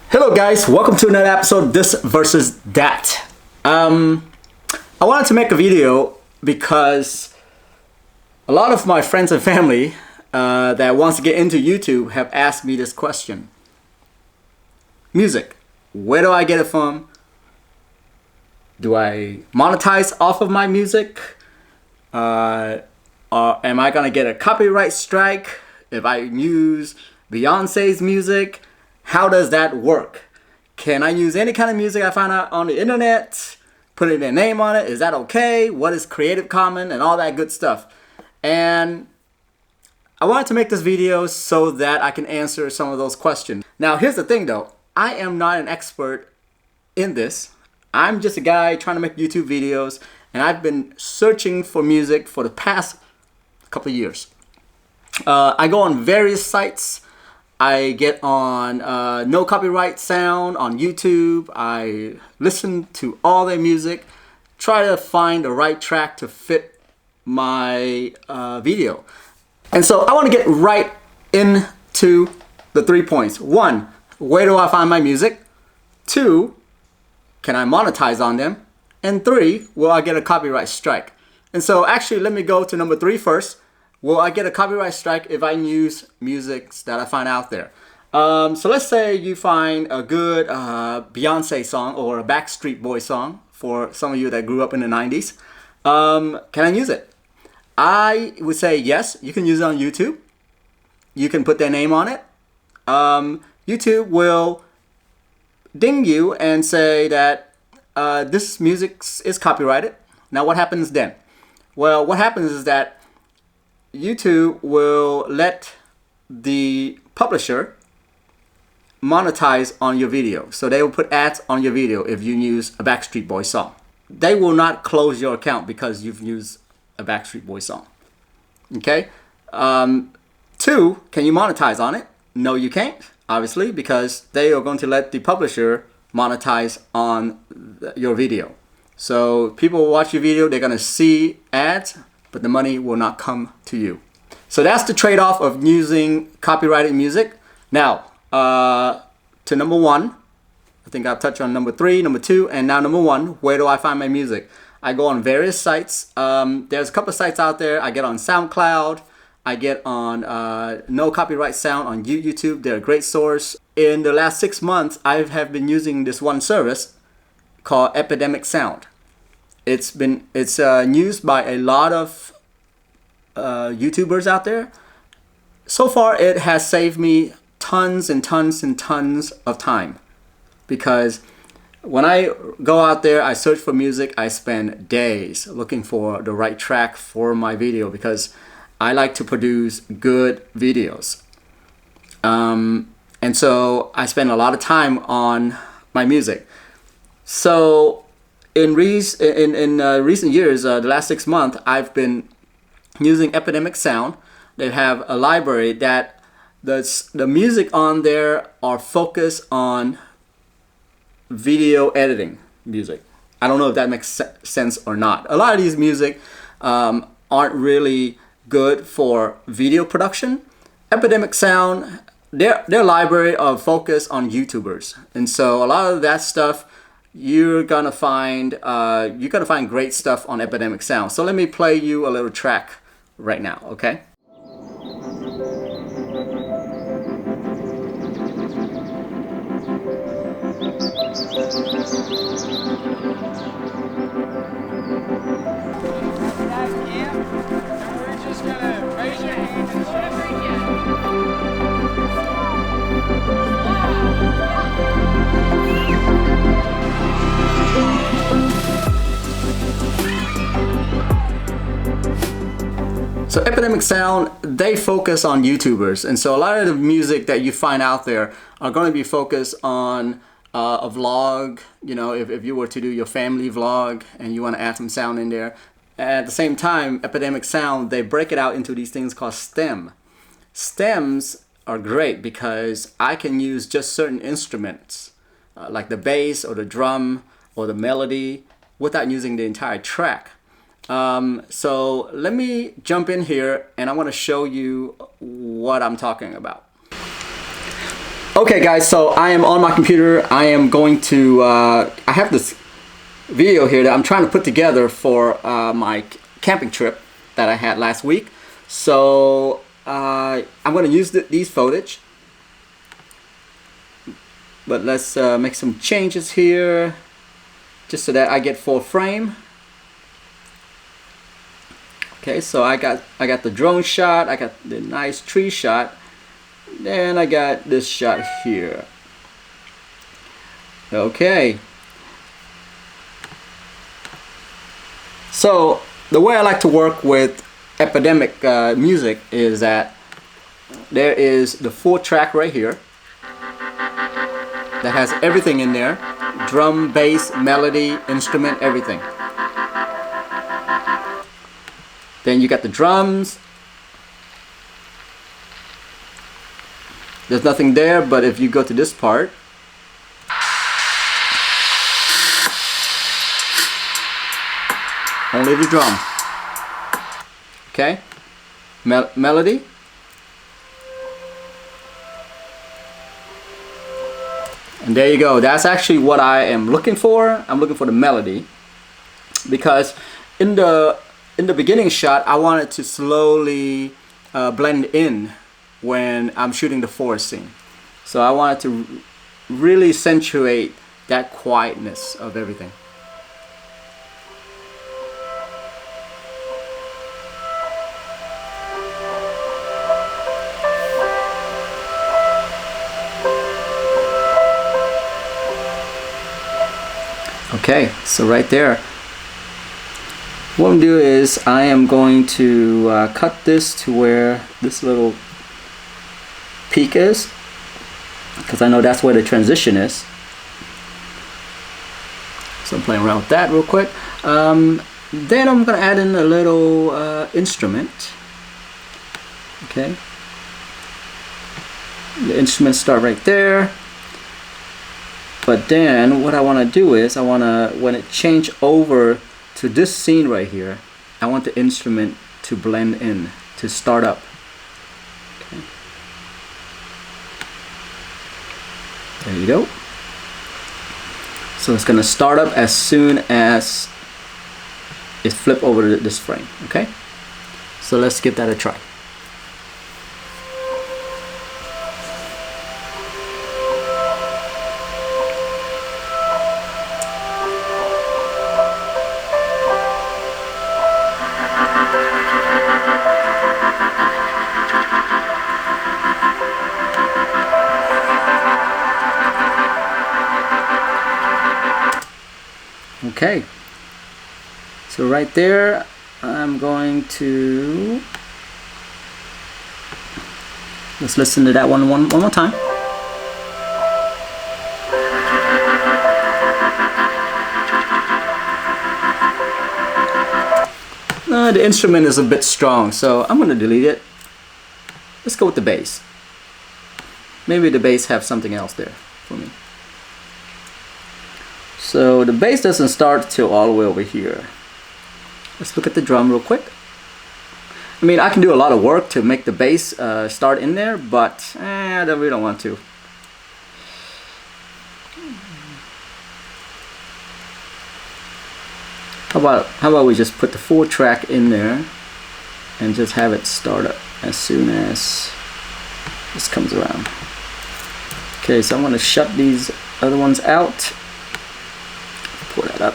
Hello guys, welcome to another episode of This versus That. I wanted to make a video because a lot of my friends and family that wants to get into YouTube have asked me this question. Music, where do I get it from? Do I monetize off of my music? Or am I gonna get a copyright strike if I use Beyonce's music? How does that work? Can I use any kind of music I find out on the internet? Put in their name on it? Is that okay? What is Creative Commons and all that good stuff? And I wanted to make this video so that I can answer some of those questions. Now here's the thing though, I am not an expert in this. I'm just a guy trying to make YouTube videos, and I've been searching for music for the past couple of years. I go on various sites. I get on No Copyright Sound on YouTube. I listen to all their music, try to find the right track to fit my video. And so I want to get right into the 3 points. 1, where do I find my music? 2, can I monetize on them? And 3, will I get a copyright strike? And so actually let me go to number 3 first. Will I get a copyright strike if I use music that I find out there? So let's say you find a good Beyonce song or a Backstreet Boy song, for some of you that grew up in the 90s. Can I use it? I would say yes, you can use it on YouTube. You can put their name on it. YouTube will ding you and say that this music is copyrighted. Now what happens then? Well, what happens is that YouTube will let the publisher monetize on your video. So they will put ads on your video if you use a Backstreet Boy song. They will not close your account because you've used a Backstreet Boy song. Okay? 2, can you monetize on it? No, you can't, obviously, because they are going to let the publisher monetize on your video. So people will watch your video, they're going to see ads, but the money will not come to you. So that's the trade-off of using copyrighted music. Now, to number 1, I think I've touched on number 3, number 2, and now number 1, where do I find my music? I go on various sites. There's a couple of sites out there. I get on SoundCloud. I get on No Copyright Sound on YouTube. They're a great source. In the last 6 months, I have been using this one service called Epidemic Sound. It's used by a lot of YouTubers out there. So far, it has saved me tons and tons and tons of time, because when I go out there, I search for music, I spend days looking for the right track for my video, because I like to produce good videos. And so I spend a lot of time on my music. So in recent years, the last 6 months, I've been using Epidemic Sound. They have a library that the music on there are focused on video editing music. I don't know if that makes sense or not. A lot of these music aren't really good for video production. Epidemic Sound, their library are focused on YouTubers, and so a lot of that stuff you're gonna find great stuff on Epidemic Sound. So let me play you a little track right now, okay? We're just gonna raise your hand and So Epidemic Sound, they focus on YouTubers, and so a lot of the music that you find out there are going to be focused on a vlog. You know, if you were to do your family vlog and you want to add some sound in there. At the same time, Epidemic Sound, they break it out into these things called STEM. STEMs are great because I can use just certain instruments, like the bass or the drum or the melody, without using the entire track. So let me jump in here and I want to show you what I'm talking about. Okay guys, so I am on my computer. I am going to, I have this video here that I'm trying to put together for my camping trip that I had last week. So I'm going to use these footage. But let's make some changes here just so that I get full frame. Okay, so I got the drone shot, I got the nice tree shot. Then I got this shot here. Okay. So the way I like to work with Epidemic music is that there is the full track right here that has everything in there: drum, bass, melody, instrument, everything. Then you got the drums. There's nothing there, but if you go to this part, only the drum. Okay, melody. And there you go. That's actually what I am looking for. I'm looking for the melody, because in the beginning shot, I wanted to slowly blend in when I'm shooting the forest scene. So I wanted to really accentuate that quietness of everything. Okay, so right there, what I'm going to do is I am going to cut this to where this little peak is, because I know that's where the transition is. So I'm playing around with that real quick. Then I'm going to add in a little instrument. Okay, the instruments start right there. But then what I want to do is I want to, when it change over to this scene right here, I want the instrument to blend in, to start up. Okay. There you go. So it's going to start up as soon as it flip over to this frame. Okay. So let's give that a try. Okay, so right there, I'm going to, let's listen to that one more time. The instrument is a bit strong, so I'm going to delete it. Let's go with the bass. Maybe the bass have something else there for me. So the bass doesn't start till all the way over here. Let's look at the drum real quick. I mean, I can do a lot of work to make the bass start in there, but I really don't want to. How about we just put the full track in there and just have it start up as soon as this comes around. Okay, so I'm going to shut these other ones out. Pull that up.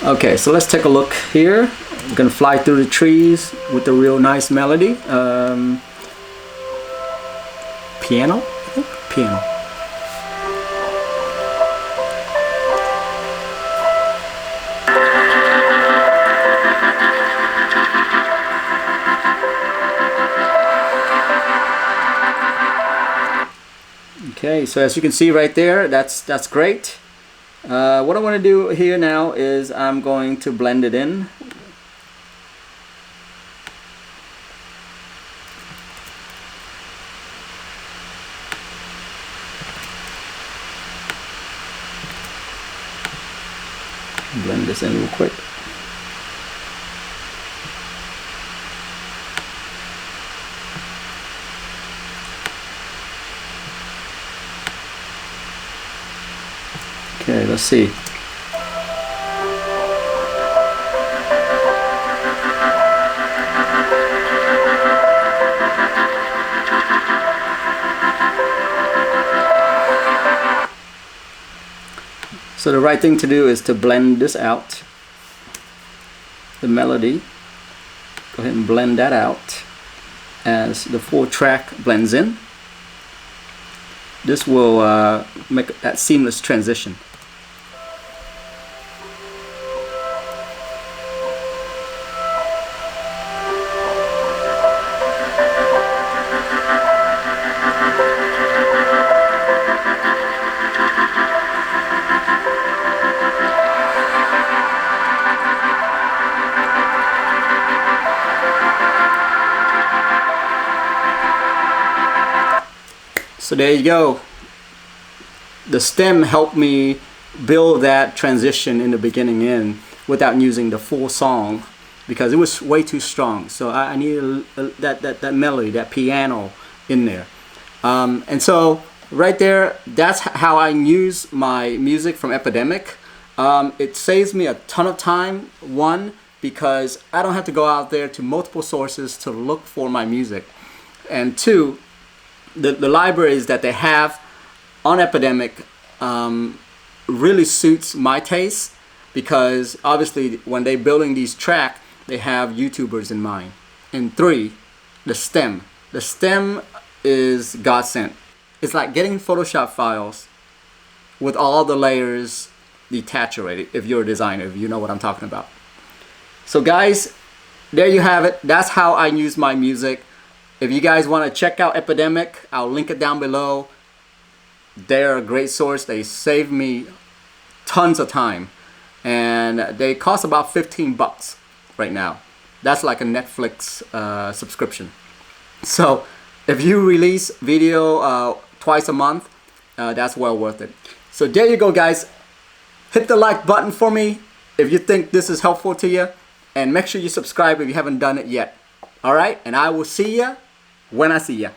Okay, so let's take a look here. I'm gonna fly through the trees with a real nice melody. Piano? I think? Piano. Okay, so as you can see right there, that's great. What I want to do here now is I'm going to blend it in. Blend this in real quick. Okay, let's see. So the right thing to do is to blend this out, the melody. Go ahead and blend that out as the full track blends in. This will make that seamless transition. So there you go. The stem helped me build that transition in the beginning in without using the full song because it was way too strong. So I needed that melody, that piano in there. And so right there, that's how I use my music from Epidemic. It saves me a ton of time, one, because I don't have to go out there to multiple sources to look for my music. And two, the libraries that they have on Epidemic really suits my taste because obviously when they're building these tracks, they have YouTubers in mind. And three, the stem. The stem is godsend. It's like getting Photoshop files with all the layers detached already, if you're a designer, if you know what I'm talking about. So guys, there you have it. That's how I use my music. If you guys want to check out Epidemic, I'll link it down below. They're a great source. They save me tons of time. And they cost about 15 bucks right now. That's like a Netflix subscription. So if you release video twice a month, that's well worth it. So there you go, guys. Hit the like button for me if you think this is helpful to you. And make sure you subscribe if you haven't done it yet. All right? And I will see you when I see you.